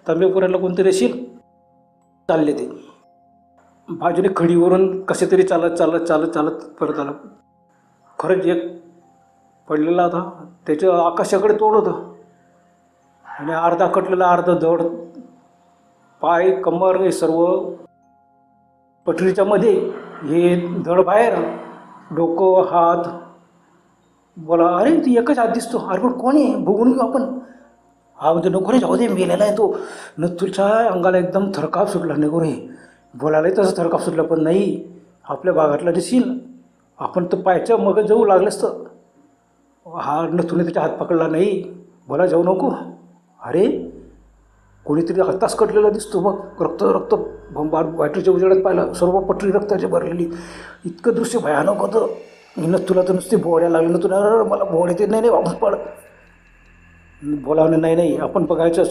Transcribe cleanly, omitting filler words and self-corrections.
तांबेपुराला कोणतरी असेल चालले ते बाजूने खडीवरून कसे तरी चालत चालत चालत चालत परत आला. खरंच एक पडलेला होता, त्याचं आकाशाकडे तोड होतं आणि अर्धा कटलेला अर्धा धड, पाय कंबर हे सर्व पटरीच्या मध्ये, हे धड बाहेर, डोकं हात. बोला अरे ती एकच हात दिसतो. अरे पण कोण आहे बघून घेऊ आपण. हा म्हणजे नको रे, जाऊ दे मेलेला आहे तो. नथूच्या अंगाला एकदम थरकाप सुटला. नको रे बोलायलाही तसं थरकाप सुटला, पण नाही आपल्या भागातला दिसील आपण तर पायच्या मग जाऊ लागलंच तर. हा नथूने त्याच्या हात पकडला. नाही बोला जाऊ नको. अरे कोणीतरी आत्ताच कटलेला दिसतो बघ, रक्त रक्त बॅटरीच्या उजेडात पाहिलं, सर्व पटरी रक्ताची भरलेली. इतकं दृश्य भयानक होतं. नथूला तर नुसते बोड्या लागले. नथून मला बोड येते. नाही नाही वापस पड. बोलावं नाही नाही आपण बघायचं.